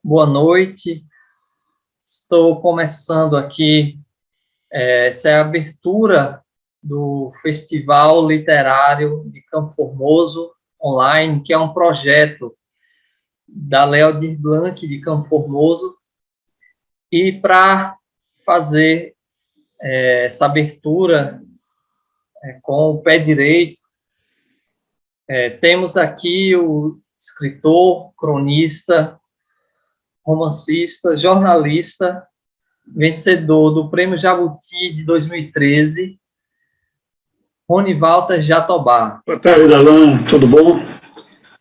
Boa noite. Estou começando aqui, essa é a abertura do Festival Literário de Campo Formoso online, que é um projeto da Lei Aldir Blanc de Campo Formoso. E para fazer essa abertura com o pé direito, temos aqui o escritor, cronista, romancista, jornalista, vencedor do Prêmio Jabuti de 2013, Rony Walter Jatobá. Boa tarde, Alan, tudo bom?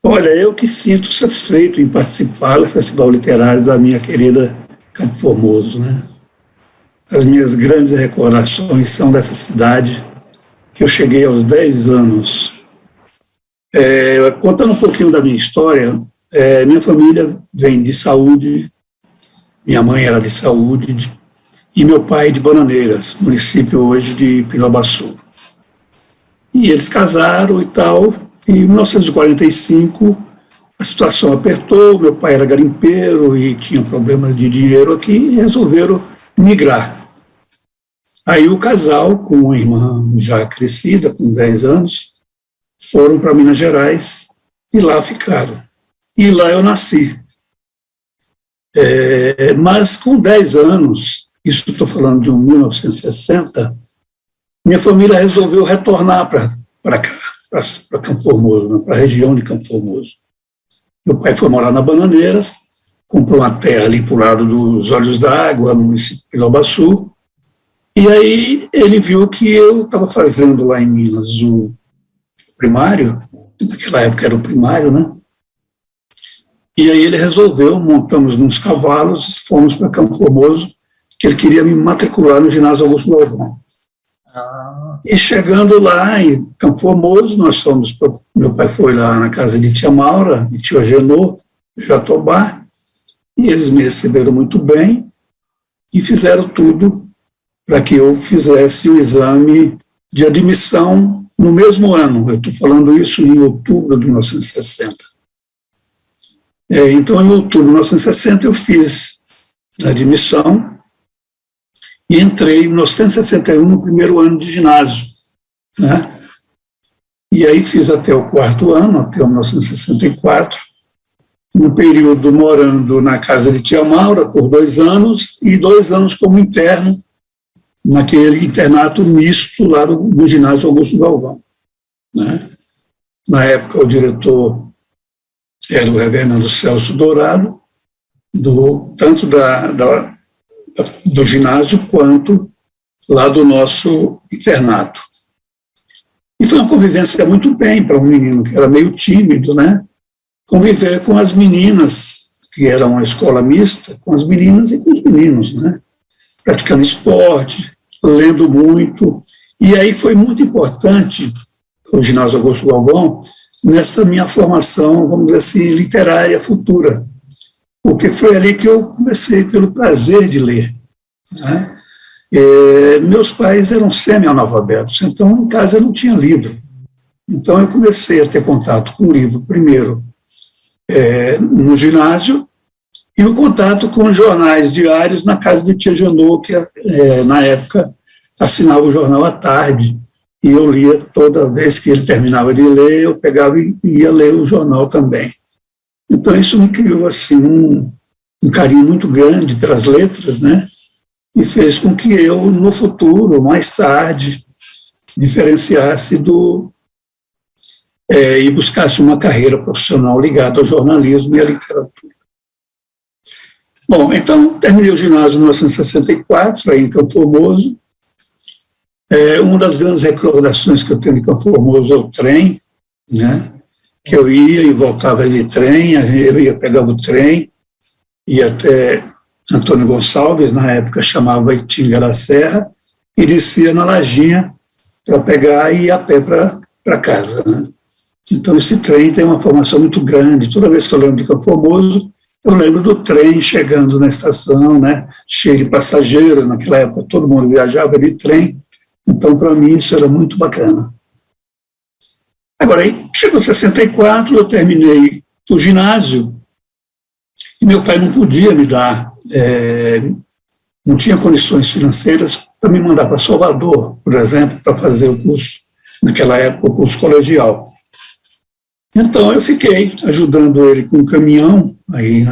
Olha, eu que sinto satisfeito em participar do Festival Literário da minha querida Campo Formoso, né? As minhas grandes recordações são dessa cidade, que eu cheguei aos 10 anos. Contando um pouquinho da minha história, minha família vem de Saúde, minha mãe era de Saúde, e meu pai de Bananeiras, município hoje de Pinhabaçu. E eles casaram e tal, e em 1945 a situação apertou, meu pai era garimpeiro e tinha problema de dinheiro aqui, e resolveram migrar. Aí o casal, com uma irmã já crescida, com 10 anos, foram para Minas Gerais e lá ficaram. E lá eu nasci. Mas com 10 anos, isso estou falando de 1960, minha família resolveu retornar para cá, para Campo Formoso, né, para a região de Campo Formoso. Meu pai foi morar na Bananeiras, comprou uma terra ali para o lado dos Olhos d'Água, no município de Pinhabaçu, e aí ele viu que eu estava fazendo lá em Minas o primário, naquela época era o primário, né? E aí ele resolveu, montamos nos cavalos, fomos para Campo Formoso, que ele queria me matricular no ginásio Augusto Galvão. E chegando lá em Campo Formoso, meu pai foi lá na casa de tia Maura, de tio Agenor, Jatobá, e eles me receberam muito bem e fizeram tudo para que eu fizesse o exame de admissão no mesmo ano. Eu estou falando isso em outubro de 1960. Então, em outubro de 1960, eu fiz a admissão e entrei em 1961 no primeiro ano de ginásio, né? E aí fiz até o quarto ano, até 1964, no período morando na casa de tia Maura por 2 anos e 2 anos como interno naquele internato misto lá no ginásio Augusto Galvão, né? Na época o diretor era o reverendo Celso Dourado, tanto do ginásio quanto lá do nosso internato. E foi uma convivência muito bem para um menino que era meio tímido, né? Conviver com as meninas, que era uma escola mista, com as meninas e com os meninos, né? Praticando esporte, lendo muito. E aí foi muito importante o ginásio Augusto Galvão nessa minha formação, vamos dizer assim, literária futura, porque foi ali que eu comecei pelo prazer de ler, né? Meus pais eram semi-analfabetos, então em casa eu não tinha livro. Então eu comecei a ter contato com o livro, primeiro no ginásio, e o contato com jornais diários na casa de tia Janô, que na época assinava o jornal à tarde, e eu lia toda vez que ele terminava de ler, eu pegava e ia ler o jornal também. Então isso me criou assim um carinho muito grande pelas letras, né? E fez com que eu, no futuro, mais tarde, diferenciasse e buscasse uma carreira profissional ligada ao jornalismo e à literatura. Bom, então terminei o ginásio em 1964, aí em Campo Formoso. Uma das grandes recordações que eu tenho de Campo Formoso é o trem, né? Que eu ia e voltava de trem, eu pegava o trem, ia até Antônio Gonçalves, na época chamava Itinga da Serra, e descia na Lajinha para pegar e ir a pé para casa, né? Então esse trem tem uma formação muito grande. Toda vez que eu lembro de Campo Formoso, eu lembro do trem chegando na estação, né? Cheio de passageiros, naquela época todo mundo viajava de trem. Então, para mim, isso era muito bacana. Agora, aí chegou 64, eu terminei o ginásio, e meu pai não podia me dar, não tinha condições financeiras para me mandar para Salvador, por exemplo, para fazer o curso, naquela época, o curso colegial. Então, eu fiquei ajudando ele com um caminhão, aí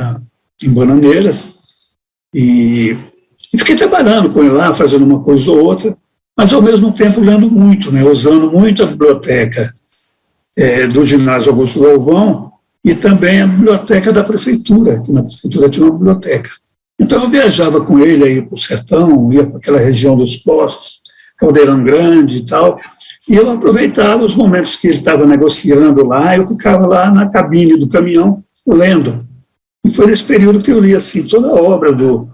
em Bananeiras, e fiquei trabalhando com ele lá, fazendo uma coisa ou outra, mas, ao mesmo tempo, lendo muito, né, usando muito a biblioteca do ginásio Augusto Galvão e também a biblioteca da prefeitura, que na prefeitura tinha uma biblioteca. Então, eu viajava com ele aí para o sertão, ia para aquela região dos Poços, Caldeirão Grande e tal, e eu aproveitava os momentos que ele estava negociando lá, eu ficava lá na cabine do caminhão, lendo. E foi nesse período que eu li assim, toda a obra do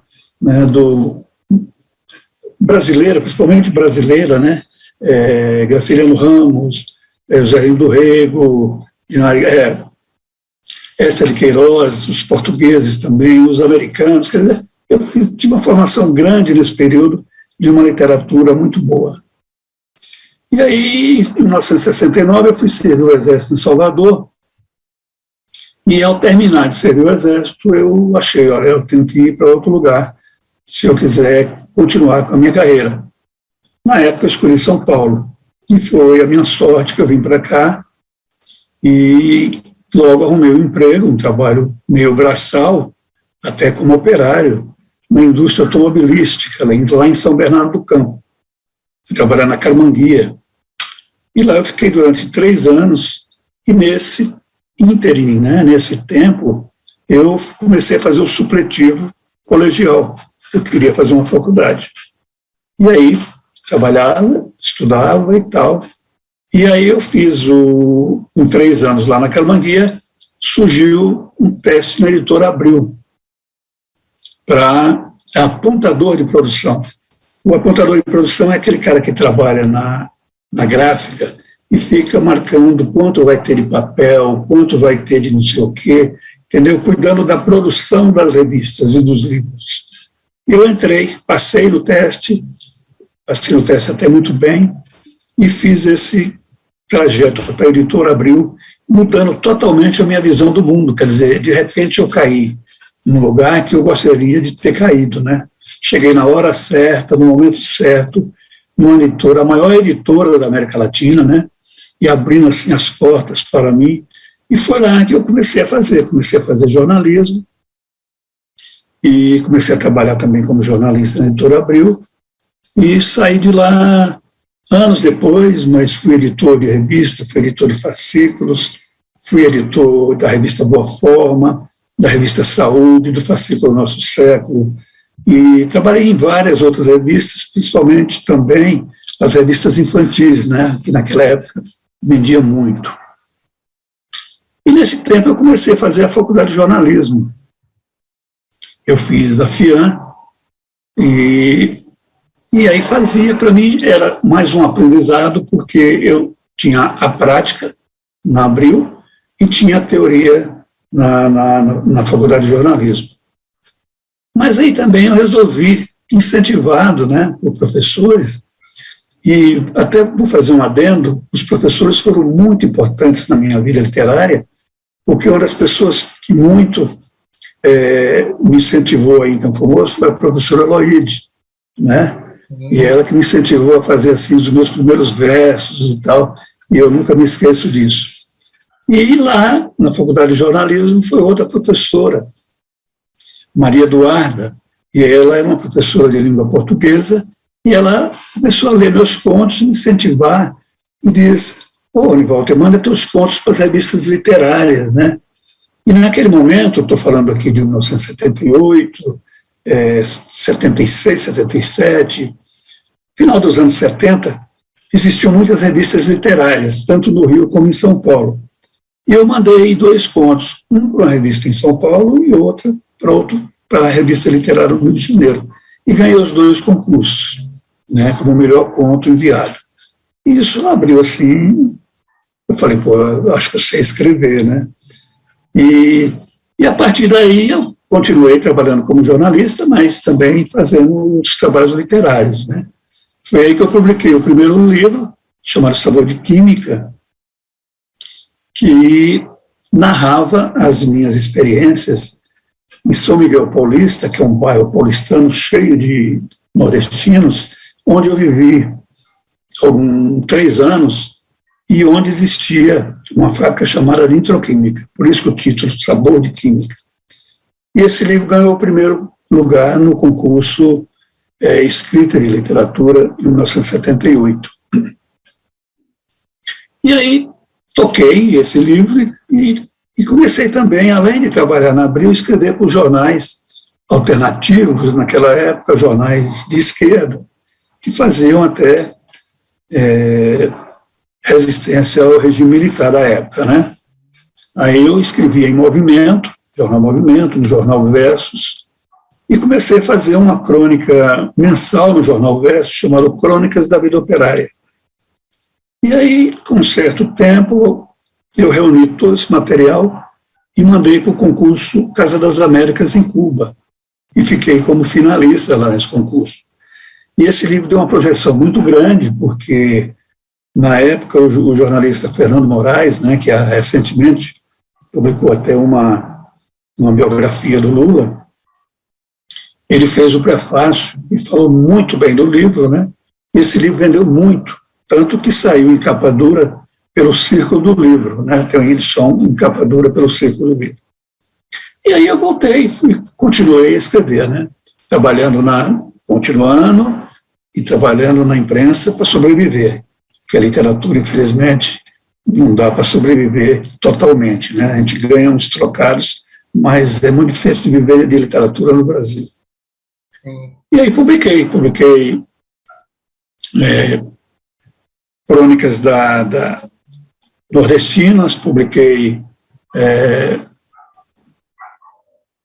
brasileira, principalmente brasileira, né? Graciliano Ramos, Zé do Rego, Essa de Queiroz, os portugueses também, os americanos. Quer dizer, eu tive uma formação grande nesse período de uma literatura muito boa. E aí, em 1969, eu fui servir o Exército em Salvador, e ao terminar de servir o Exército, eu achei, olha, eu tenho que ir para outro lugar, se eu quiser continuar com a minha carreira. Na época, eu escolhi São Paulo, e foi a minha sorte que eu vim para cá, e logo arrumei um emprego, um trabalho meio braçal, até como operário, na indústria automobilística, lá em São Bernardo do Campo. Fui trabalhar na Carmanguia. E lá eu fiquei durante 3 anos, e nesse ínterim, né, nesse tempo, eu comecei a fazer o supletivo colegial. Eu queria fazer uma faculdade. E aí, trabalhava, estudava e tal. E aí eu fiz, com 3 anos lá na Carmanguia, surgiu um teste na Editora Abril para apontador de produção. O apontador de produção é aquele cara que trabalha na gráfica e fica marcando quanto vai ter de papel, quanto vai ter de não sei o quê, entendeu? Cuidando da produção das revistas e dos livros. Eu entrei, passei no teste até muito bem, e fiz esse trajeto para a Editora Abril, mudando totalmente a minha visão do mundo. Quer dizer, de repente eu caí num lugar que eu gostaria de ter caído, né? Cheguei na hora certa, no momento certo, numa editora, a maior editora da América Latina, né? E abrindo assim as portas para mim. E foi lá que eu comecei a fazer jornalismo, e comecei a trabalhar também como jornalista na Editora Abril, e saí de lá anos depois, mas fui editor de revista, fui editor de fascículos, fui editor da revista Boa Forma, da revista Saúde, do fascículo Nosso Século, e trabalhei em várias outras revistas, principalmente também as revistas infantis, né, que naquela época vendia muito. E nesse tempo eu comecei a fazer a faculdade de jornalismo. Eu fiz a FIAN, e aí fazia, para mim, era mais um aprendizado, porque eu tinha a prática na Abril e tinha a teoria na faculdade de jornalismo. Mas aí também eu resolvi, incentivado, né, por professores, e até vou fazer um adendo, os professores foram muito importantes na minha vida literária, porque uma das pessoas que muito me incentivou aí em Campo Moço foi a professora Loide, né? E ela que me incentivou a fazer assim os meus primeiros versos e tal, e eu nunca me esqueço disso. E lá, na Faculdade de Jornalismo, foi outra professora, Maria Eduarda, e ela era uma professora de língua portuguesa, e ela começou a ler meus contos, me incentivar, e diz, Nivaldo, manda teus contos para as revistas literárias, né? E naquele momento, estou falando aqui de 1978, 76, 77, final dos anos 70, existiam muitas revistas literárias, tanto no Rio como em São Paulo. E eu mandei 2 contos, um para uma revista em São Paulo e outro para a revista literária no Rio de Janeiro. E ganhei os 2 concursos, né, como o melhor conto enviado. E isso abriu assim, eu falei, eu acho que eu sei escrever, né? E a partir daí eu continuei trabalhando como jornalista, mas também fazendo os trabalhos literários, né? Foi aí que eu publiquei o primeiro livro, chamado Sabor de Química, que narrava as minhas experiências em São Miguel Paulista, que é um bairro paulistano cheio de nordestinos, onde eu vivi 3 anos, e onde existia uma fábrica chamada Nitroquímica, por isso que o título, Sabor de Química. E esse livro ganhou o primeiro lugar no concurso Escrita de Literatura, em 1978. E aí toquei esse livro e comecei também, além de trabalhar na Abril, escrever para os jornais alternativos, naquela época, jornais de esquerda, que faziam até resistência ao regime militar da época, né? Aí eu escrevia em Movimento, Jornal Movimento, no Jornal Versus, e comecei a fazer uma crônica mensal no Jornal Versus, chamado Crônicas da Vida Operária. E aí, com um certo tempo, eu reuni todo esse material e mandei para o concurso Casa das Américas em Cuba, e fiquei como finalista lá nesse concurso. E esse livro deu uma projeção muito grande, porque, na época, o jornalista Fernando Moraes, né, que recentemente publicou até uma biografia do Lula, ele fez o prefácio e falou muito bem do livro, né? Esse livro vendeu muito, tanto que saiu em capa dura pelo Círculo do Livro, né? Tem uma edição em capa dura pelo Círculo do Livro. E aí eu voltei e continuei a escrever, né? Continuando e trabalhando na imprensa para sobreviver, porque a literatura, infelizmente, não dá para sobreviver totalmente, né? A gente ganha uns trocados, mas é muito difícil de viver de literatura no Brasil. Sim. E aí publiquei crônicas da nordestinas, publiquei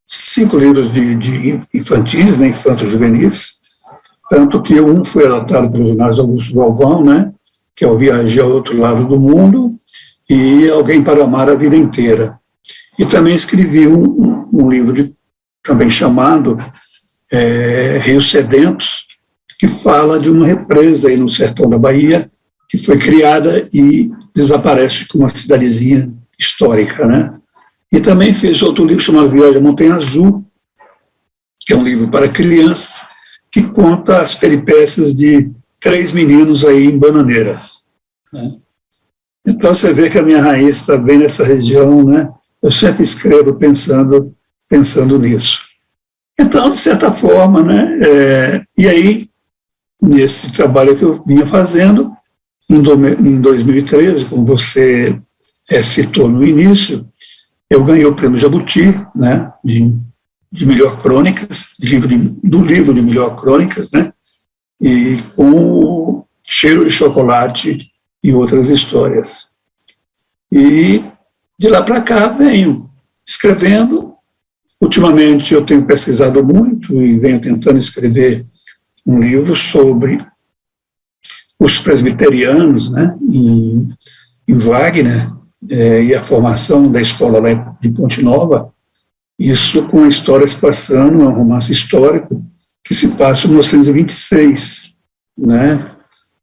5 livros de infantis, né, infanto-juvenis, tanto que um foi adaptado pelo Ginásio Augusto Galvão, né, que é o Viagem ao Outro Lado do Mundo, e Alguém para Amar a Vida Inteira. E também escrevi um livro também chamado Rios Sedentos, que fala de uma represa aí no sertão da Bahia, que foi criada e desaparece como uma cidadezinha histórica, né? E também fez outro livro chamado Viagem à Montanha Azul, que é um livro para crianças, que conta as peripécias de 3 meninos aí em Bananeiras, né? Então você vê que a minha raiz está bem nessa região, né? Eu sempre escrevo pensando nisso. Então, de certa forma, né? E aí, nesse trabalho que eu vinha fazendo, em 2013, como você citou no início, eu ganhei o prêmio Jabuti, né, de melhor crônicas, do livro de melhor crônicas, né, e com o Cheiro de Chocolate e Outras Histórias. E de lá para cá venho escrevendo. Ultimamente eu tenho pesquisado muito e venho tentando escrever um livro sobre os presbiterianos, né, em Wagner, e a formação da escola lá de Ponte Nova, isso com a história se passando, é um romance histórico que se passa em 1926, né,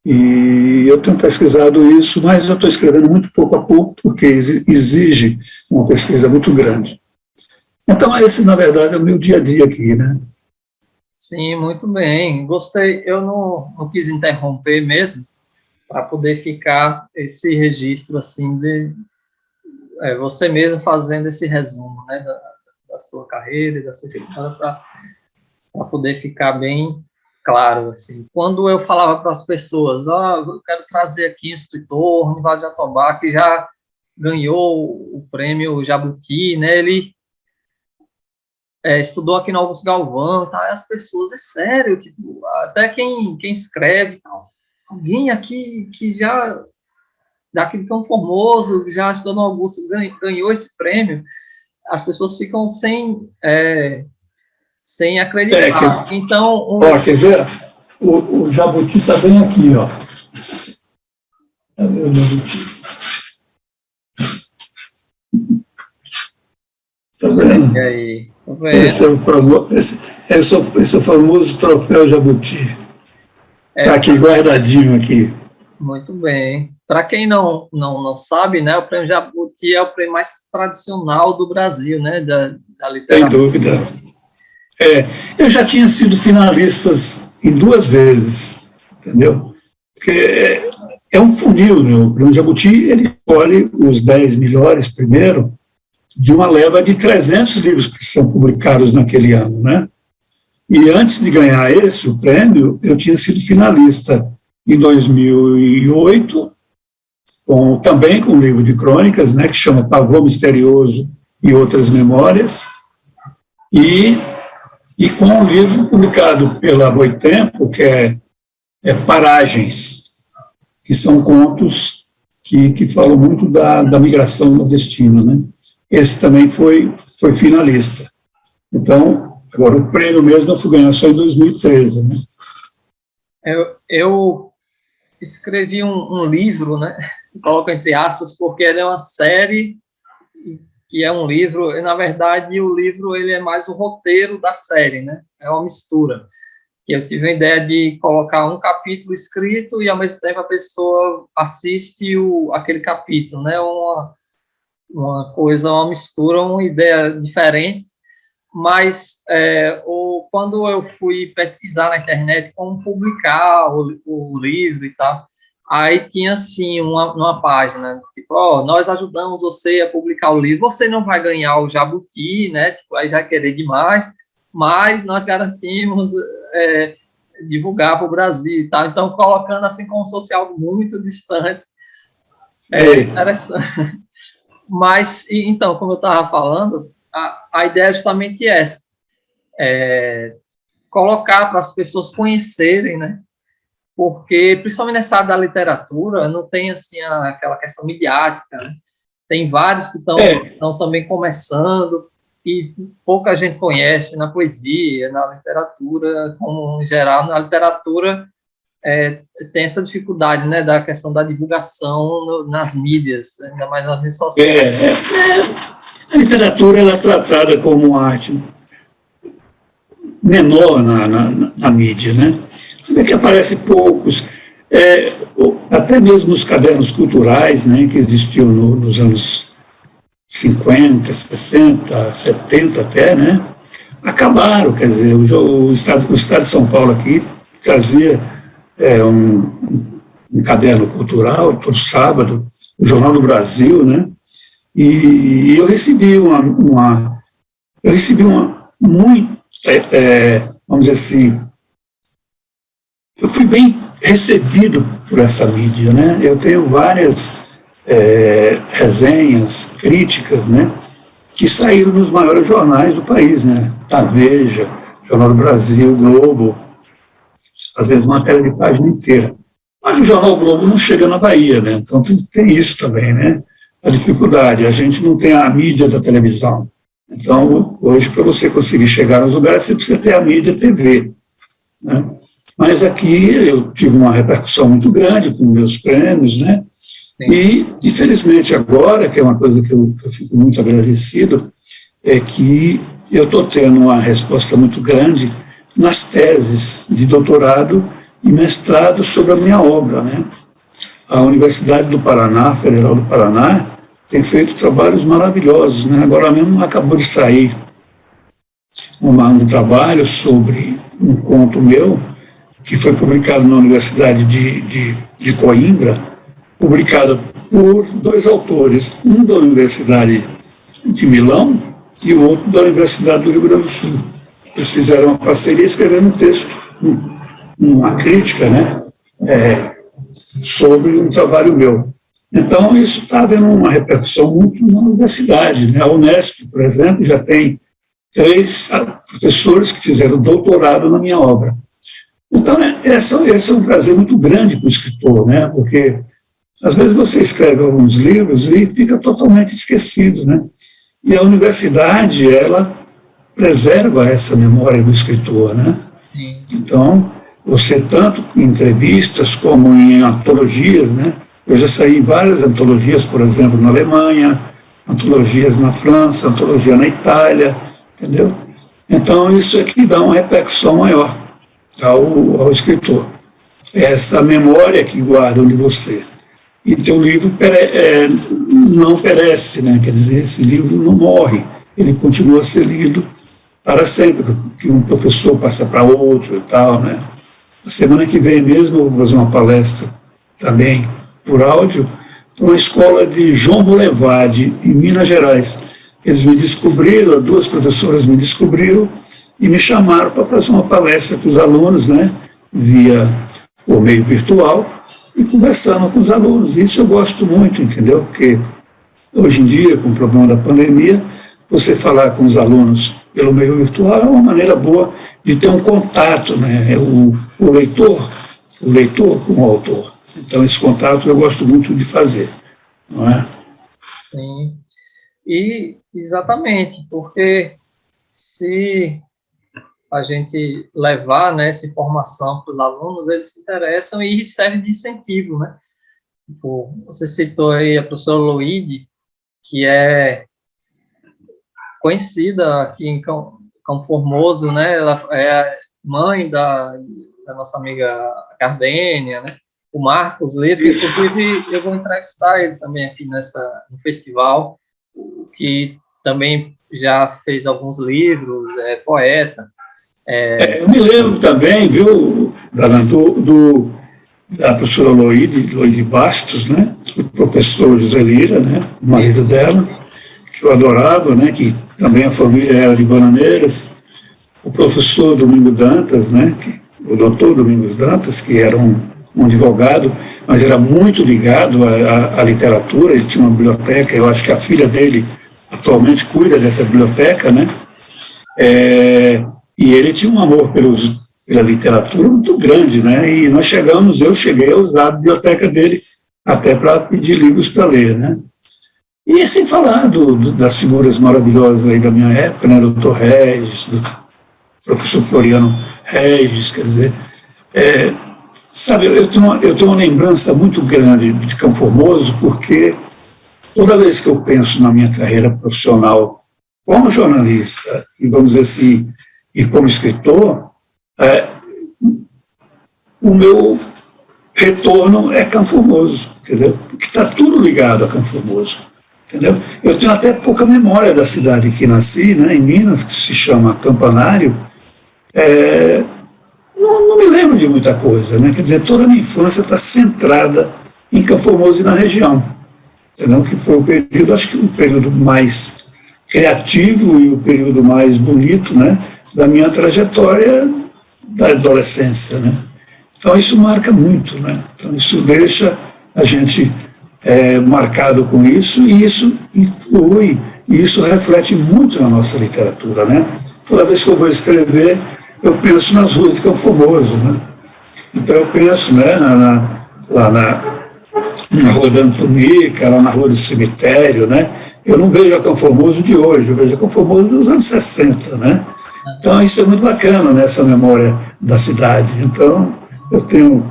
e eu tenho pesquisado isso, mas eu estou escrevendo muito pouco a pouco, porque exige uma pesquisa muito grande. Então, esse, na verdade, é o meu dia a dia aqui, né? Sim, muito bem. Gostei. Eu não quis interromper mesmo, para poder ficar esse registro, assim, de você mesmo fazendo esse resumo, né, da sua carreira e da sua história, para poder ficar bem claro, assim. Quando eu falava para as pessoas, eu quero trazer aqui um escritor, Ronivaldo Jatobá, que já ganhou o prêmio Jabuti, né, ele estudou aqui no Augusto Galvão, tá? E as pessoas, é sério, tipo, até quem escreve, tal, alguém aqui que já, daqui de Campo Formoso, já estudou no Augusto, ganhou esse prêmio, as pessoas ficam sem acreditar. Então, quer ver? O Jabuti está bem aqui, ó. Cadê o Jabuti? Tá vendo? E aí? Tá vendo? Esse é o famoso troféu Jabuti. Está aqui, guardadinho aqui. Muito bem. Para quem não sabe, né, o Prêmio Jabuti é o prêmio mais tradicional do Brasil, né, da Sem literatura. dúvida. Eu já tinha sido finalista em 2 vezes, entendeu? Porque é um funil, né? O Prêmio Jabuti, ele escolhe os 10 melhores primeiro de uma leva de 300 livros que são publicados naquele ano, né? E antes de ganhar o prêmio, eu tinha sido finalista em 2008, também com um livro de crônicas, né, que chama Pavor Misterioso e Outras Memórias, e com um livro publicado pela Boitempo, que é Paragens, que são contos que falam muito da migração nordestina, né? Esse também foi finalista. Então, agora o prêmio mesmo eu fui ganhar só em 2013, né? Eu escrevi um livro, né? Coloco entre aspas, porque ele é uma série e é um livro, e, na verdade, o livro ele é mais o roteiro da série, né? É uma mistura. Que eu tive a ideia de colocar um capítulo escrito e, ao mesmo tempo, a pessoa assiste aquele capítulo, né? Uma coisa, uma mistura, uma ideia diferente. Mas quando eu fui pesquisar na internet como publicar o livro e tal, aí tinha, assim, uma página, tipo, nós ajudamos você a publicar o livro, você não vai ganhar o Jabuti, né, tipo, aí já é querer demais, mas nós garantimos divulgar para o Brasil e tal, então colocando assim como se fosse algo muito distante. Interessante. Mas, então, como eu estava falando, a ideia é justamente essa, colocar para as pessoas conhecerem, né? Porque, principalmente nessa área da literatura, não tem, assim, aquela questão midiática, né? Tem vários que estão também começando e pouca gente conhece na poesia, na literatura, como em geral, na literatura tem essa dificuldade, né, da questão da divulgação nas mídias, ainda mais nas redes sociais. A literatura ela é tratada como uma arte menor na mídia, né? Você vê que aparece poucos, até mesmo os cadernos culturais, né, que existiam nos anos 50, 60, 70 até, né, acabaram, quer dizer, o Estado de São Paulo aqui trazia um caderno cultural todo sábado, o Jornal do Brasil, né, e eu recebi muito, vamos dizer assim, eu fui bem recebido por essa mídia, né? Eu tenho várias resenhas, críticas, né, que saíram nos maiores jornais do país, né? A Veja, Jornal do Brasil, Globo, às vezes matéria de página inteira. Mas o Jornal Globo não chega na Bahia, né? Então tem isso também, né? A dificuldade, a gente não tem a mídia da televisão. Então, hoje, para você conseguir chegar nos lugares, você precisa ter a mídia TV, né? Mas aqui eu tive uma repercussão muito grande com meus prêmios, né? Sim. E, infelizmente, agora, que é uma coisa que eu fico muito agradecido, é que eu estou tendo uma resposta muito grande nas teses de doutorado e mestrado sobre a minha obra, né? A Universidade do Paraná, Federal do Paraná, tem feito trabalhos maravilhosos, né? Agora mesmo acabou de sair um trabalho sobre um conto meu, que foi publicado na Universidade de Coimbra, publicado por 2 autores, um da Universidade de Milão e o outro da Universidade do Rio Grande do Sul. Eles fizeram uma parceria escrevendo um texto, uma crítica, né, sobre um trabalho meu. Então, isso está havendo uma repercussão muito na universidade, né? A Unesp, por exemplo, já tem 3 professores que fizeram doutorado na minha obra. Então, esse é um prazer muito grande para o escritor, né? Porque, às vezes, você escreve alguns livros e fica totalmente esquecido, né? E a universidade, ela preserva essa memória do escritor, né? Sim. Então, você, tanto em entrevistas como em antologias, né? Eu já saí em várias antologias, por exemplo, na Alemanha, antologias na França, antologia na Itália, entendeu? Então, isso é que dá uma repercussão maior ao escritor. Essa memória que guardam de você. e teu livro não perece, né? Quer dizer, esse livro não morre, ele continua a ser lido para sempre, que um professor passa para outro e tal, né? A semana que vem mesmo eu vou fazer uma palestra também por áudio para uma escola de João Boulevard, em Minas Gerais. Eles me descobriram, duas professoras me descobriram e me chamaram para fazer uma palestra para os alunos, né? Via o meio virtual, e conversando com os alunos. Isso eu gosto muito, entendeu? Porque hoje em dia, com o problema da pandemia, você falar com os alunos pelo meio virtual é uma maneira boa de ter um contato, né? O leitor com o autor. Então, esse contato eu gosto muito de fazer, não é? Sim, e exatamente, porque se a gente levar, né, essa informação para os alunos, eles se interessam e serve de incentivo, né? Tipo, você citou aí a professora Loide, que é conhecida aqui em Campo Formoso, né? Ela é mãe da nossa amiga Cardênia, né? O Marcos Leite, inclusive eu vou entrevistar ele também aqui no festival, que também já fez alguns livros, é poeta. Eu me lembro também, viu, da professora Loide Bastos, né? O professor José Lira, né? O marido dela, que eu adorava, né? Que também a família era de Bananeiras. O professor Domingos Dantas, né? O doutor Domingos Dantas, que era um advogado, mas era muito ligado à literatura. Ele tinha uma biblioteca, eu acho que a filha dele atualmente cuida dessa biblioteca, né? E ele tinha um amor pela literatura muito grande, né? E eu cheguei a usar a biblioteca dele até para pedir livros para ler, né? E sem falar das figuras maravilhosas aí da minha época, né? Dr. Regis, do professor Floriano Regis, quer dizer, sabe, eu tenho uma lembrança muito grande de Campo Formoso, porque toda vez que eu penso na minha carreira profissional como jornalista, e vamos dizer assim, e como escritor, o meu retorno é Campo Formoso, entendeu? Porque está tudo ligado a Campo Formoso, entendeu? Eu tenho até pouca memória da cidade que nasci, né, em Minas, que se chama Campanário. Não me lembro de muita coisa, né? Quer dizer, toda a minha infância está centrada em Campo Formoso e na região, entendeu? Que foi o período, acho que o período mais criativo e o período mais bonito, né, da minha trajetória da adolescência, né? Então isso marca muito, né? Então isso deixa a gente marcado com isso, e isso influi, e isso reflete muito na nossa literatura, né? Toda vez que eu vou escrever, eu penso nas ruas de Campo Formoso, né? Então eu penso, né, lá na Rua da Antunica, lá na Rua do Cemitério, né? Eu não vejo a Campo Formoso de hoje, eu vejo a Campo Formoso dos anos 60, né? Então isso é muito bacana, né, essa memória da cidade. Então eu tenho,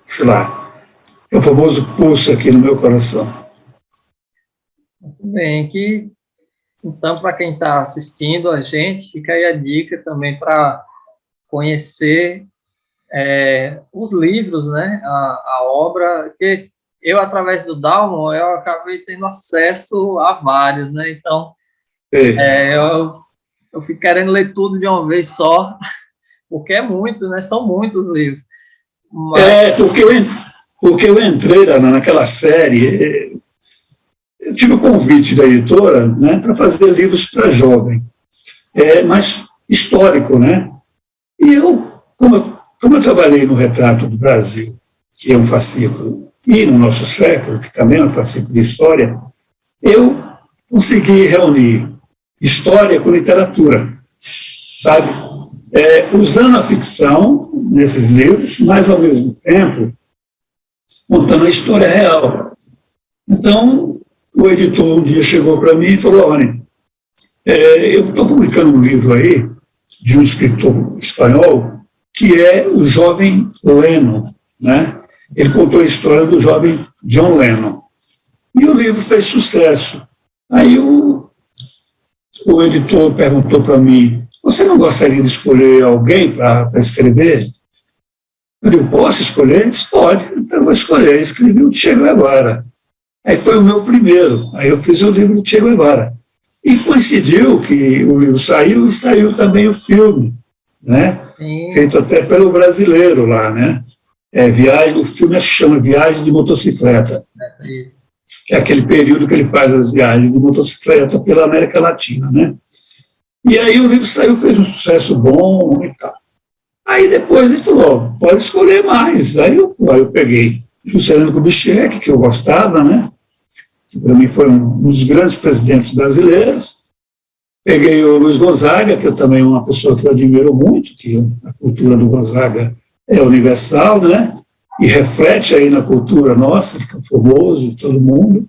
sei lá, Campo Formoso pulsa aqui no meu coração. Muito bem, então, para quem está assistindo a gente, fica aí a dica também para conhecer os livros, né, a obra, que eu, através do Dalmo, eu acabei tendo acesso a vários, né, então eu fico querendo ler tudo de uma vez só, porque é muito, né, são muitos livros. Mas... porque eu entrei naquela série, eu tive o convite da editora, né, para fazer livros para jovem, mas histórico, né, e como eu trabalhei no Retrato do Brasil, que é um fascículo, e no Nosso Século, que também é um fascículo de história, eu consegui reunir história com literatura, sabe? Usando a ficção nesses livros, mas ao mesmo tempo contando a história real. Então, o editor um dia chegou para mim e falou: olha, eu estou publicando um livro aí de um escritor espanhol que é o jovem Lennon, né? Ele contou a história do jovem John Lennon. E o livro fez sucesso. Aí o editor perguntou para mim: você não gostaria de escolher alguém para escrever? Eu digo, posso escolher? Ele disse, pode, então eu vou escolher. Eu escrevi o Che Guevara. Aí foi o meu primeiro. Aí eu fiz o livro do Che Guevara. E coincidiu que o livro saiu e saiu também o filme, né? Feito até pelo brasileiro lá, né? O filme acho que chama Viagem de Motocicleta. Que é aquele período que ele faz as viagens de motocicleta pela América Latina, né? E aí o livro saiu, fez um sucesso bom e tal. Aí depois ele falou, pode escolher mais. Aí eu peguei Juscelino Kubitschek, que eu gostava, né? Que para mim foi um dos grandes presidentes brasileiros. Peguei o Luiz Gonzaga, que eu também uma pessoa que eu admiro muito, que a cultura do Gonzaga é universal, né? E reflete aí na cultura nossa, fica famoso, todo mundo.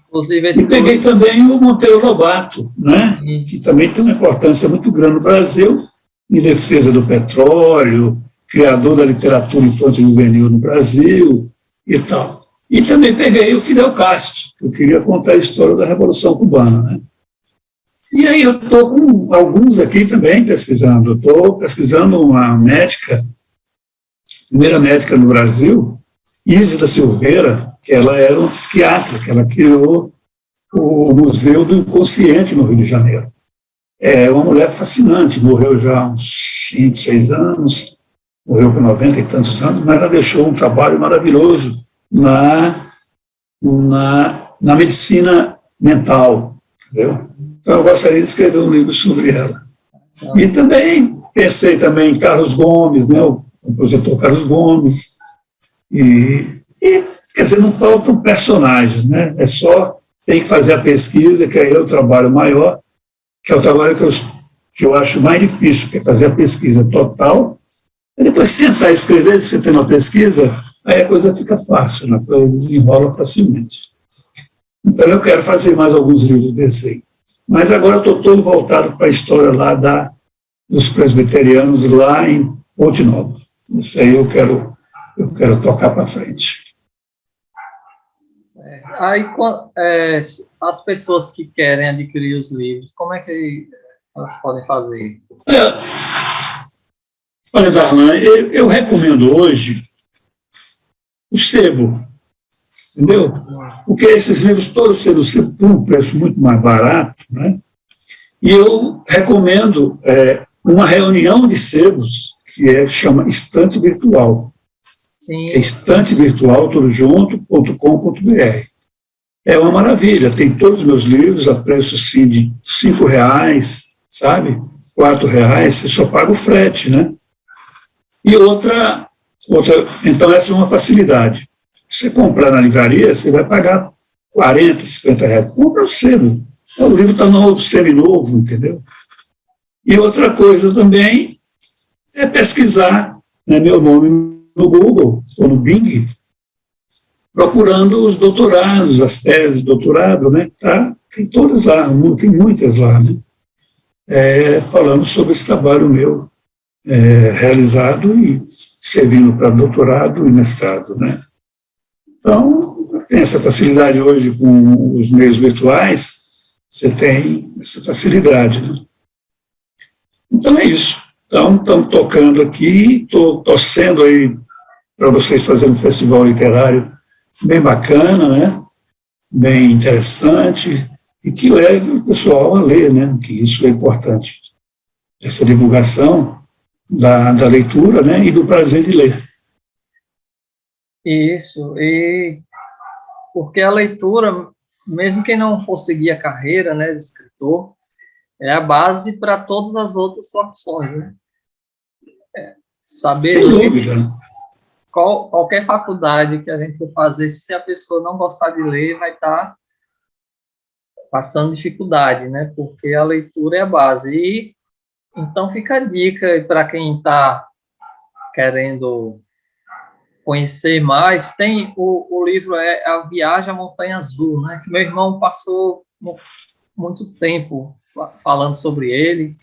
Inclusive, e peguei também o Monteiro Lobato, né? Que também tem uma importância muito grande no Brasil, em defesa do petróleo, criador da literatura infantil juvenil no Brasil e tal. E também peguei o Fidel Castro, que eu queria contar a história da Revolução Cubana, né? E aí eu estou com alguns aqui também pesquisando. Eu estou pesquisando uma médica, primeira médica no Brasil, Ísida Silveira, que ela era uma psiquiatra, que ela criou o Museu do Inconsciente no Rio de Janeiro. É uma mulher fascinante, morreu já há uns 5, 6 anos, morreu com 90 e tantos anos, mas ela deixou um trabalho maravilhoso na medicina mental, entendeu? Então eu gostaria de escrever um livro sobre ela. E também pensei também em Carlos Gomes, né, o compositor Carlos Gomes, e quer dizer, não faltam personagens, né? É só tem que fazer a pesquisa, que aí é o trabalho maior, que é o trabalho que eu acho mais difícil, que é fazer a pesquisa total, e depois sentar e escrever, você tem uma pesquisa, aí a coisa fica fácil, né? A coisa desenrola facilmente. Então eu quero fazer mais alguns livros desse aí. Mas agora eu estou todo voltado para a história lá dos presbiterianos lá em Ponte Nova. Isso aí eu quero tocar para frente. Aí, as pessoas que querem adquirir os livros, como é que elas podem fazer? Olha, Darlan, eu recomendo hoje o sebo, entendeu? Porque esses livros todos sendo por um preço muito mais barato, né? E eu recomendo uma reunião de sebos que chama Estante Virtual. Sim. É estantevirtual.com.br. É uma maravilha, tem todos os meus livros a preço assim, de R$5, sabe? R$4, você só paga o frete, né? E então essa é uma facilidade. Você comprar na livraria, você vai pagar R$40, R$50. Compra o sebo. O livro está novo, semi-novo, entendeu? E outra coisa também é pesquisar, né, meu nome no Google ou no Bing, procurando os doutorados, as teses de doutorado, né? Tem todas lá, tem muitas lá, né? Falando sobre esse trabalho meu realizado e servindo para doutorado e mestrado, né? Então, tem essa facilidade hoje com os meios virtuais, você tem essa facilidade, né? Então é isso. Então, estamos tocando aqui, estou torcendo aí para vocês fazerem um festival literário bem bacana, né? Bem interessante, e que leve o pessoal a ler, né? Que isso é importante. Essa divulgação da leitura, né? E do prazer de ler. Isso, e porque a leitura, mesmo quem não for seguir a carreira, né, de escritor, é a base para todas as outras profissões, né? Saber sem dúvida. Qualquer faculdade que a gente for fazer, se a pessoa não gostar de ler, vai estar passando dificuldade, né? Porque a leitura é a base. E então fica a dica para quem está querendo conhecer mais. Tem o livro A Viagem à Montanha Azul, né? Que meu irmão passou muito tempo falando sobre ele.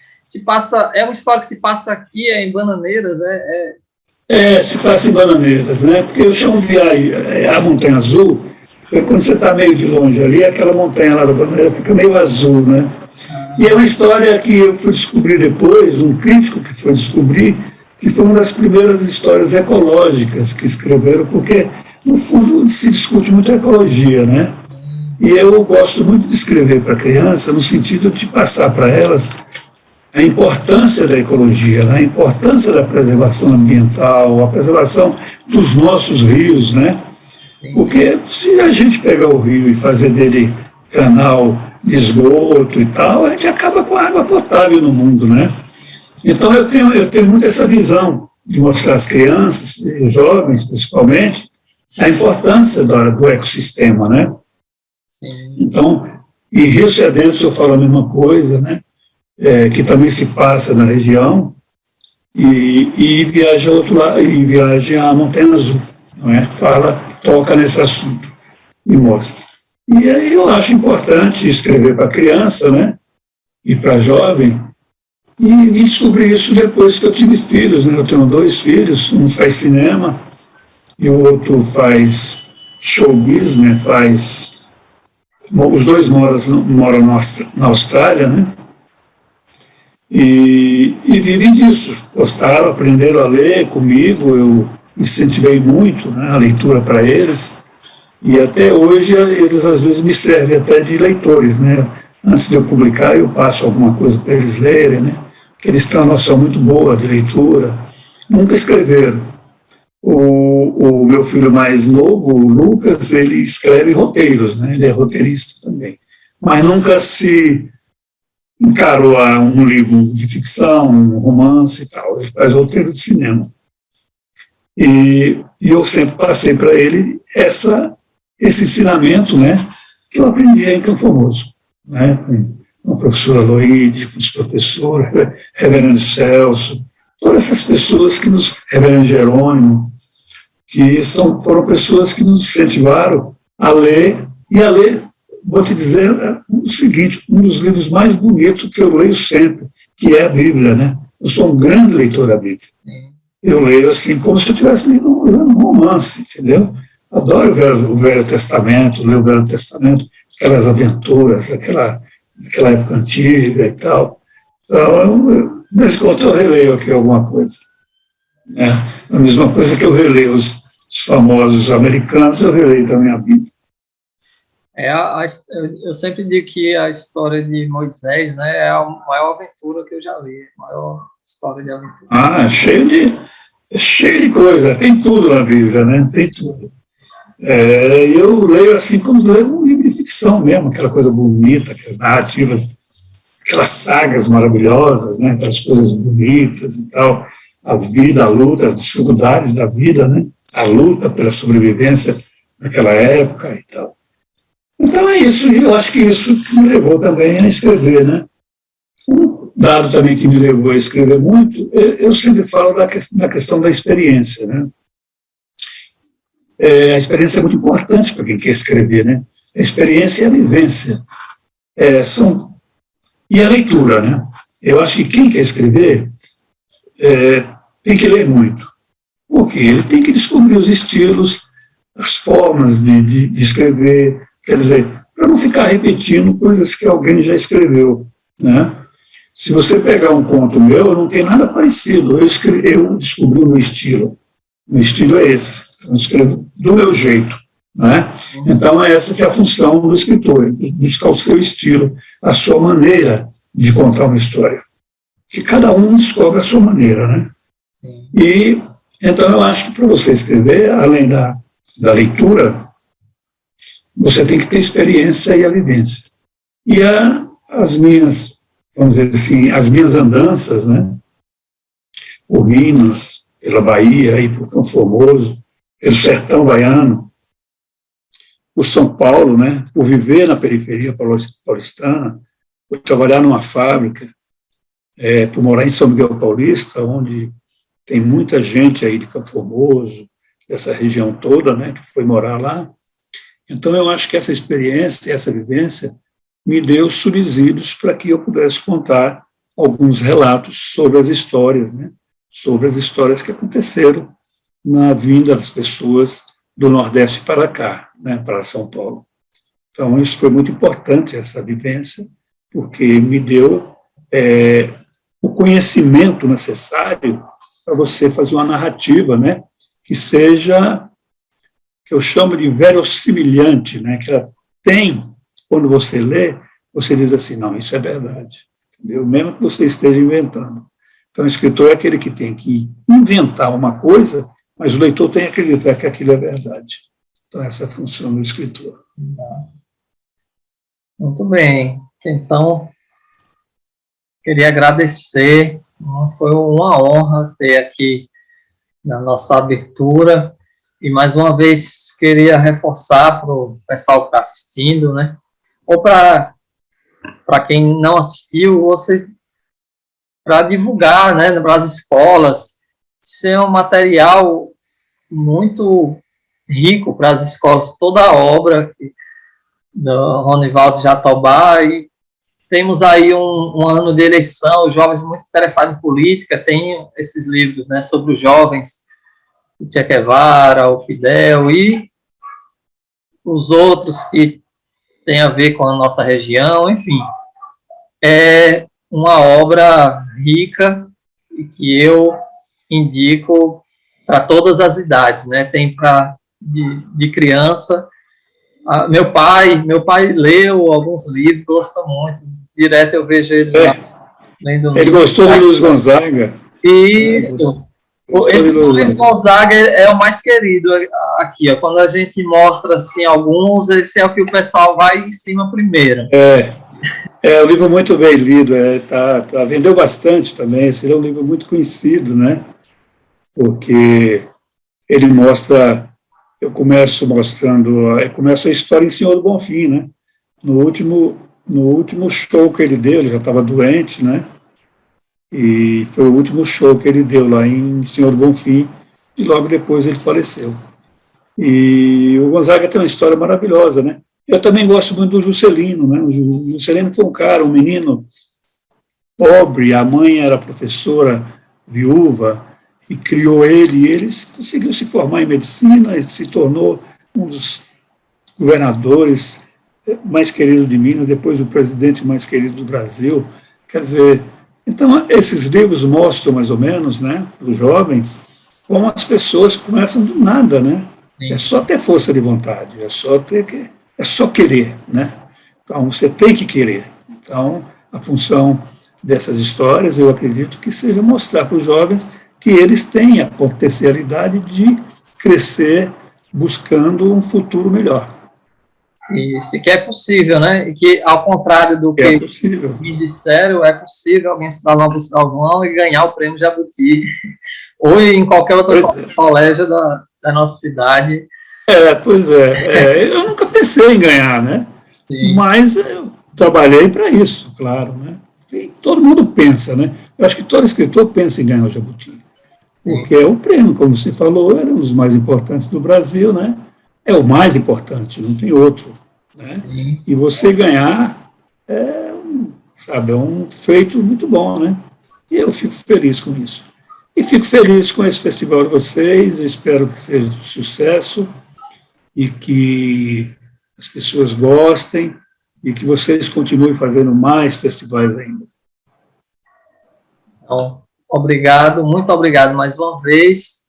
É uma história que se passa aqui, em Bananeiras, se passa em Bananeiras, né? Porque eu chamo Viagem à Montanha Azul, porque quando você está meio de longe ali, aquela montanha lá da Bananeira fica meio azul, né? E é uma história que eu fui descobrir depois, um crítico que foi descobrir, que foi uma das primeiras histórias ecológicas que escreveram, porque, no fundo, se discute muito a ecologia, né? E eu gosto muito de escrever para criança no sentido de passar para elas a importância da ecologia, né? A importância da preservação ambiental, a preservação dos nossos rios, né? Porque se a gente pegar o rio e fazer dele canal de esgoto e tal, a gente acaba com a água potável no mundo, né? Então eu tenho muito essa visão de mostrar às crianças, e jovens principalmente, a importância do ecossistema, né? Sim. Então, em Rio Cedense eu falo a mesma coisa, né? Que também se passa na região, e viaja outro lado, e viaja a Montanha Azul, não é? Toca nesse assunto e mostra. E aí eu acho importante escrever para criança, né? E para jovem, e descobri isso depois que eu tive filhos, né? Eu tenho 2 filhos, um faz cinema e o outro faz show business, os 2 moram na Austrália, né? E vivem disso, gostaram, aprenderam a ler comigo, eu incentivei muito, né, a leitura para eles, e até hoje eles às vezes me servem até de leitores, né? Antes de eu publicar, eu passo alguma coisa para eles lerem, né? Porque eles têm uma noção muito boa de leitura, nunca escreveram. O meu filho mais novo, o Lucas, ele escreve roteiros, né? Ele é roteirista também, mas nunca se encarou um livro de ficção, um romance e tal, ele faz roteiro de cinema. E eu sempre passei para ele esse ensinamento, né, que eu aprendi em Campo Formoso, né, com a professora Loide, com os professores, reverendo Celso, todas essas pessoas reverendo Jerônimo, que foram pessoas que nos incentivaram a ler, vou te dizer o seguinte, um dos livros mais bonitos que eu leio sempre, que é a Bíblia, né? Eu sou um grande leitor da Bíblia. Eu leio assim, como se eu estivesse lendo um romance, entendeu? Adoro ver o Velho Testamento, ler o Velho Testamento, aquelas aventuras, aquela época antiga e tal. Então, nesse conto eu releio aqui alguma coisa. Né? A mesma coisa que eu releio os famosos americanos, eu releio também a Bíblia. Eu sempre digo que a história de Moisés, né, é a maior aventura que eu já li, a maior história de aventura. Cheio de coisa, tem tudo na Bíblia, né? Tem tudo. Eu leio assim como leio um livro de ficção mesmo, aquela coisa bonita, aquelas narrativas, aquelas sagas maravilhosas, né? Aquelas coisas bonitas e tal, a vida, a luta, as dificuldades da vida, né? A luta pela sobrevivência naquela época e tal. Então é isso, e eu acho que isso me levou também a escrever, né? Um dado também que me levou a escrever muito, eu sempre falo da questão da experiência, né? A experiência é muito importante para quem quer escrever, né? A experiência e a vivência. E a leitura, né? Eu acho que quem quer escrever tem que ler muito, porque ele tem que descobrir os estilos, as formas de escrever, quer dizer, para não ficar repetindo coisas que alguém já escreveu, né? Se você pegar um conto meu, não tem nada parecido. Eu descobri o meu estilo. O meu estilo é esse. Eu escrevo do meu jeito, né? Então, essa que é a função do escritor, buscar o seu estilo, a sua maneira de contar uma história. Que cada um descobre a sua maneira, né? Sim. E, então, eu acho que para você escrever, além da leitura, você tem que ter experiência e a vivência. E as minhas, vamos dizer assim, as minhas andanças, né, por Minas, pela Bahia, aí por Campo Formoso, pelo sertão baiano, por São Paulo, né, por viver na periferia paulistana, por trabalhar numa fábrica, por morar em São Miguel Paulista, onde tem muita gente aí de Campo Formoso, dessa região toda, né, que foi morar lá. Então, eu acho que essa experiência, essa vivência, me deu subsídios para que eu pudesse contar alguns relatos sobre as histórias, né? Sobre as histórias que aconteceram na vinda das pessoas do Nordeste para cá, né? Para São Paulo. Então, isso foi muito importante, essa vivência, porque me deu o conhecimento necessário para você fazer uma narrativa, né, que seja, que eu chamo de verossimilhante, né, que ela tem, quando você lê, você diz assim, não, isso é verdade, entendeu? Mesmo que você esteja inventando. Então, o escritor é aquele que tem que inventar uma coisa, mas o leitor tem que acreditar que aquilo é verdade. Então, essa é a função do escritor. Muito bem. Então, queria agradecer. Foi uma honra ter aqui na nossa abertura. E, mais uma vez, queria reforçar para o pessoal que está assistindo, né? Ou para quem não assistiu, vocês, para divulgar, né, para as escolas. Isso é um material muito rico para as escolas, toda a obra do Ronivaldo Jatobá, e temos aí um ano de eleição, os jovens muito interessados em política, tem esses livros, né, sobre os jovens, o Che Guevara, o Fidel, e os outros que têm a ver com a nossa região, enfim. É uma obra rica e que eu indico para todas as idades, né? Tem para de criança. Meu pai leu alguns livros, gosta muito. Direto eu vejo ele lá lendo. Ele gostou de Luiz Gonzaga. Isso. Luiz Gonzaga é o mais querido aqui. Ó. Quando a gente mostra assim, alguns, esse é o que o pessoal vai em cima primeiro. É um livro muito bem lido, vendeu bastante também. Esse é um livro muito conhecido, né? Porque ele mostra, eu começo a história em Senhor do Bonfim, né? No último show que ele deu, ele já estava doente, né? E foi o último show que ele deu lá em Senhor do Bonfim, e logo depois ele faleceu. E o Gonzaga tem uma história maravilhosa, né? Eu também gosto muito do Juscelino, né? O Juscelino foi um menino pobre, a mãe era professora viúva, e criou ele, e ele conseguiu se formar em medicina, e se tornou um dos governadores mais queridos de Minas, depois o presidente mais querido do Brasil. Quer dizer, então esses livros mostram mais ou menos, né, para os jovens, como as pessoas começam do nada, né? Sim. É só ter força de vontade, é só querer, né? Então você tem que querer. Então a função dessas histórias, eu acredito que seja mostrar para os jovens que eles têm a potencialidade de crescer buscando um futuro melhor. Isso, e que é possível, né? E que, ao contrário do que me disseram, é possível alguém estudar no Augusto Galvão e ganhar o prêmio Jabuti, ou em qualquer outro colégio da nossa cidade. Eu nunca pensei em ganhar, né? Sim. Mas eu trabalhei para isso, claro, né? E todo mundo pensa, né? Eu acho que todo escritor pensa em ganhar o Jabuti. Porque é o prêmio, como você falou, era um dos mais importantes do Brasil, né? É o mais importante, não tem outro, né? E você ganhar é um feito muito bom, né? E eu fico feliz com isso. E fico feliz com esse festival de vocês, eu espero que seja um sucesso e que as pessoas gostem e que vocês continuem fazendo mais festivais ainda. Então, obrigado, muito obrigado mais uma vez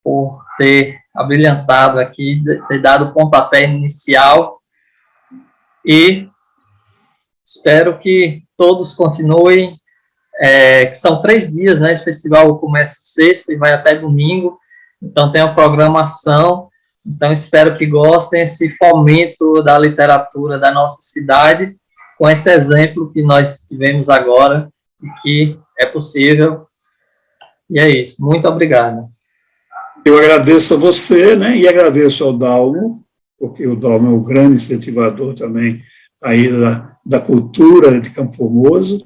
por ter abrilhantado aqui, ter dado o pontapé inicial, e espero que todos continuem, que são 3 dias, né? Esse festival começa sexta e vai até domingo, então tem uma programação, então espero que gostem, esse fomento da literatura da nossa cidade, com esse exemplo que nós tivemos agora, e que é possível. E é isso. Muito obrigado. Eu agradeço a você, né, e agradeço ao Dalmo, porque o Dalmo é um grande incentivador também aí da cultura de Campo Formoso,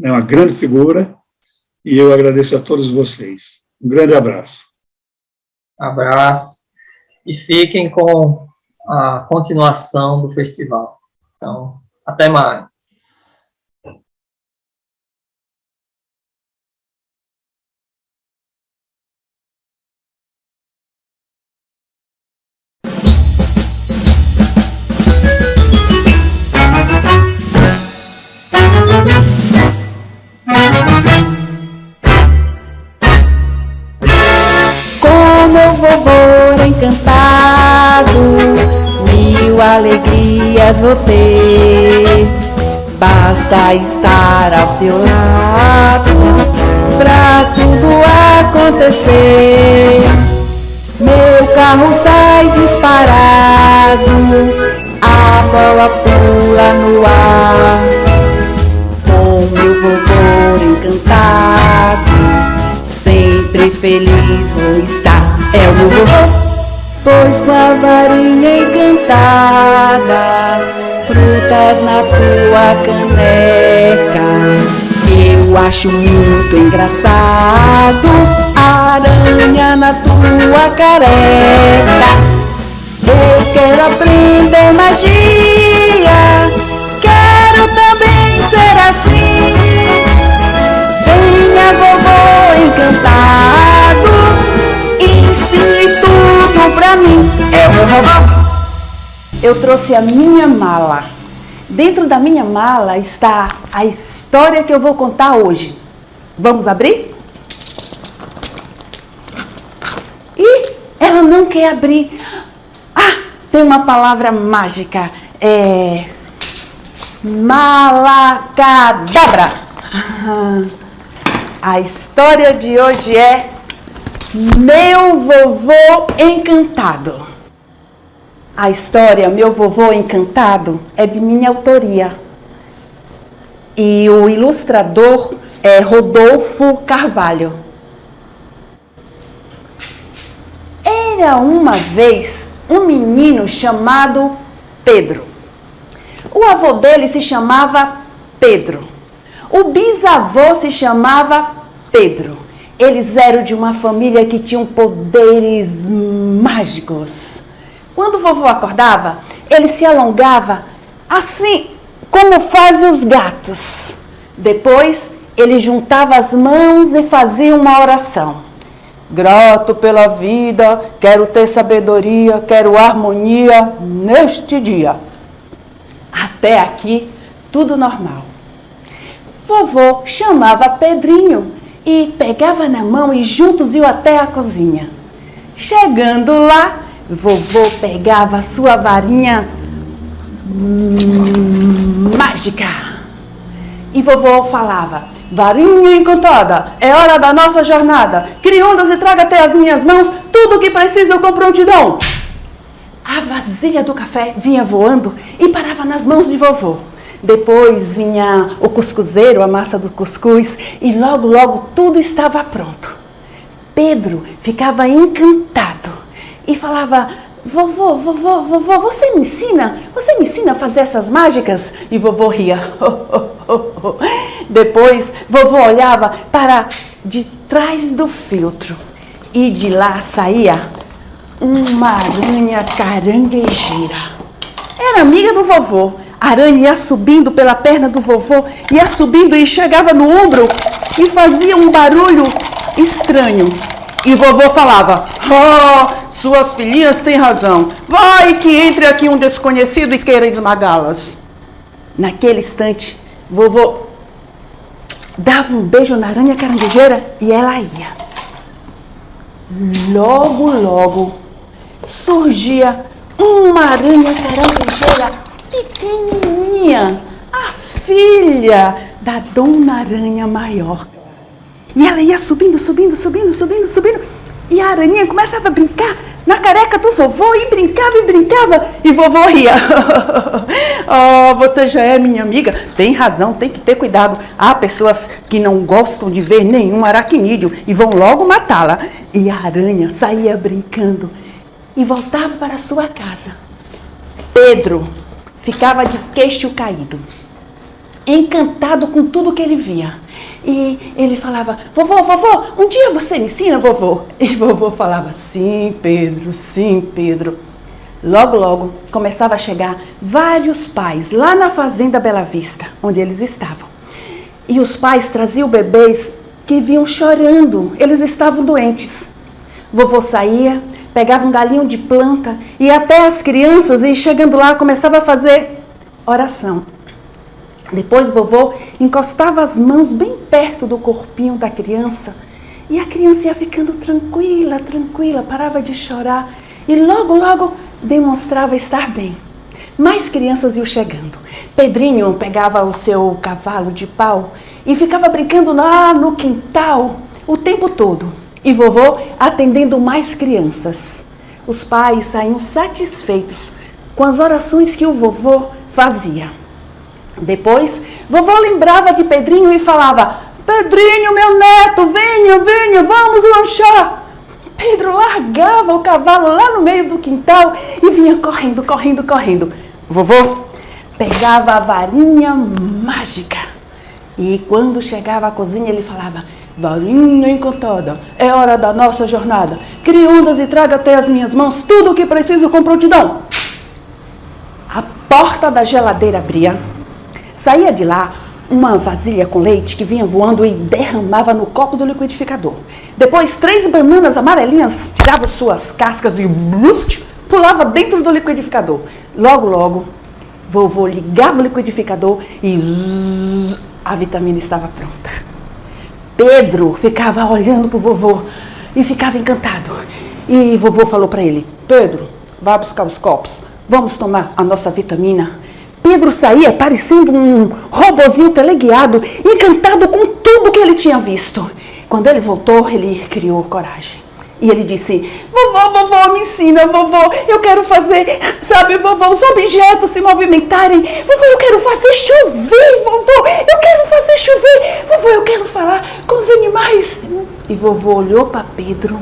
é uma grande figura, e eu agradeço a todos vocês. Um grande abraço. Abraço. E fiquem com a continuação do festival. Então, até mais. mais vou ter. Basta estar ao seu lado pra tudo acontecer. Meu carro sai disparado, a bola pula no ar. Com meu vovô encantado, sempre feliz vou estar. É o meu vovô, pois com a varinha encantada, frutas na tua caneca. Eu acho muito engraçado a aranha na tua careca. Eu quero aprender magia, quero também ser assim. Venha, vovô encantado, ensine tudo pra mim. É o vovô. Eu trouxe a minha mala. Dentro da minha mala está a história que eu vou contar hoje. Vamos abrir? Ih, ela não quer abrir. Ah, tem uma palavra mágica. Malacadabra. A história de hoje é Meu Vovô Encantado. A história Meu Vovô Encantado é de minha autoria. E o ilustrador é Rodolfo Carvalho. Era uma vez um menino chamado Pedro. O avô dele se chamava Pedro. O bisavô se chamava Pedro. Eles eram de uma família que tinha poderes mágicos. Quando o vovô acordava, ele se alongava assim como fazem os gatos. Depois, ele juntava as mãos e fazia uma oração. Grato pela vida, quero ter sabedoria, quero harmonia neste dia. Até aqui, tudo normal. Vovô chamava Pedrinho e pegava na mão e juntos iam até a cozinha. Chegando lá, vovô pegava a sua varinha mágica e vovô falava: varinha encantada, é hora da nossa jornada. Crie ondas e traga até as minhas mãos tudo o que precisa com prontidão. A vasilha do café vinha voando e parava nas mãos de vovô. Depois vinha o cuscuzeiro, a massa do cuscuz, e logo, logo tudo estava pronto. Pedro ficava encantado e falava: vovô, você me ensina a fazer essas mágicas? E vovô ria. Depois, vovô olhava para de trás do filtro e de lá saía uma aranha caranguejeira. Era amiga do vovô. A aranha ia subindo pela perna do vovô, ia subindo e chegava no ombro e fazia um barulho estranho. E vovô falava: suas filhinhas têm razão. Vai que entre aqui um desconhecido e queira esmagá-las. Naquele instante, vovô dava um beijo na aranha caranguejeira e ela ia. Logo, logo, surgia uma aranha caranguejeira pequenininha, a filha da Dona Aranha Maior. E ela ia subindo. E a aranhinha começava a brincar na careca do vovô e brincava. E vovô ria. Você já é minha amiga? Tem razão, tem que ter cuidado. Há pessoas que não gostam de ver nenhum aracnídeo e vão logo matá-la. E a aranha saía brincando e voltava para sua casa. Pedro ficava de queixo caído, encantado com tudo que ele via. E ele falava: vovô, um dia você me ensina, vovô? E vovô falava: sim, Pedro. Logo, logo, começava a chegar vários pais lá na fazenda Bela Vista, onde eles estavam. E os pais traziam bebês que vinham chorando, eles estavam doentes. Vovô saía, pegava um galinho de planta, ia até as crianças e chegando lá começava a fazer oração. Depois vovô encostava as mãos bem perto do corpinho da criança e a criança ia ficando tranquila, parava de chorar e logo, logo demonstrava estar bem. mais crianças iam chegando. Pedrinho pegava o seu cavalo de pau e ficava brincando lá no quintal o tempo todo. E vovô atendendo mais crianças. Os pais saíam satisfeitos com as orações que o vovô fazia. Depois, vovô lembrava de Pedrinho e falava: Pedrinho, meu neto, venha, vamos lanchar. Pedro largava o cavalo lá no meio do quintal e vinha correndo. Vovô pegava a varinha mágica e quando chegava à cozinha ele falava: varinha encantada, é hora da nossa jornada. Crie ondas e traga até as minhas mãos tudo o que preciso com prontidão. A porta da geladeira abria, saía de lá uma vasilha com leite que vinha voando e derramava no copo do liquidificador. Depois, 3 bananas amarelinhas tiravam suas cascas e pulava dentro do liquidificador. Logo, vovô ligava o liquidificador e a vitamina estava pronta. Pedro ficava olhando para o vovô e ficava encantado. E vovô falou para ele: Pedro, vá buscar os copos, vamos tomar a nossa vitamina. Pedro saía parecendo um robozinho teleguiado, encantado com tudo que ele tinha visto. Quando ele voltou, ele criou coragem. E ele disse: vovô, me ensina, vovô, eu quero fazer, sabe, vovô, os objetos se movimentarem. Vovô, eu quero fazer chover, vovô, eu quero fazer chover. Vovô, eu quero falar com os animais. E vovô olhou para Pedro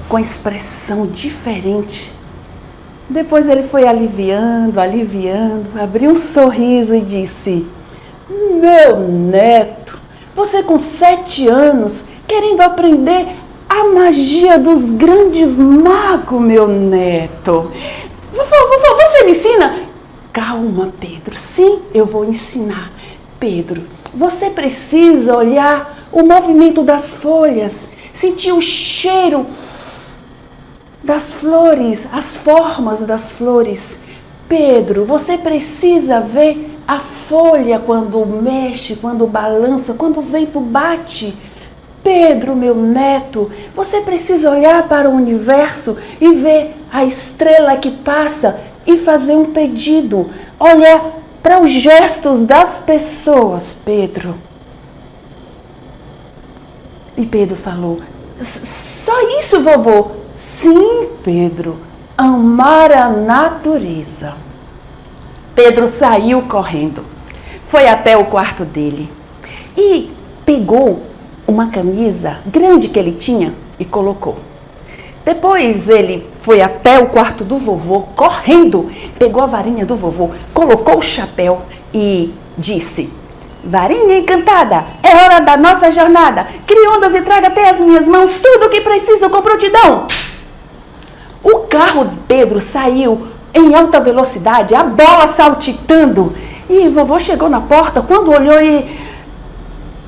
com expressão diferente. Depois ele foi aliviando, abriu um sorriso e disse: meu neto, você com 7 anos, querendo aprender a magia dos grandes magos, meu neto. Vovô, você me ensina? Calma, Pedro, sim, eu vou ensinar. Pedro, você precisa olhar o movimento das folhas, sentir o cheiro das flores, as formas das flores. Pedro, você precisa ver a folha quando mexe, quando balança, quando o vento bate. Pedro, meu neto, você precisa olhar para o universo e ver a estrela que passa e fazer um pedido. Olhar para os gestos das pessoas, Pedro. E Pedro falou: só isso, vovô? Sim, Pedro, amar a natureza. Pedro saiu correndo, foi até o quarto dele e pegou uma camisa grande que ele tinha e colocou. Depois ele foi até o quarto do vovô, correndo, pegou a varinha do vovô, colocou o chapéu e disse: varinha encantada, é hora da nossa jornada. Crie ondas e traga até as minhas mãos tudo o que preciso com prontidão. O carro de Pedro saiu em alta velocidade, a bola saltitando. E vovô chegou na porta, quando olhou e...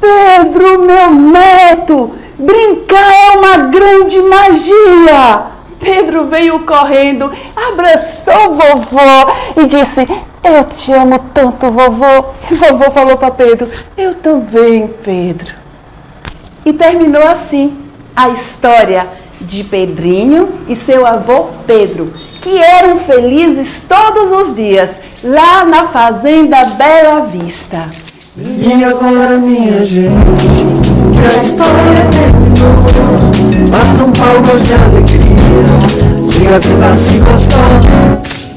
Pedro, meu neto, brincar é uma grande magia. Pedro veio correndo, abraçou vovô e disse: eu te amo tanto, vovô. E vovô falou para Pedro: eu também, Pedro. E terminou assim a história de Pedrinho e seu avô Pedro, que eram felizes todos os dias lá na fazenda Bela Vista. E agora, minha gente, que a história terminou, bata palmas de alegria, diga que vai se gostar.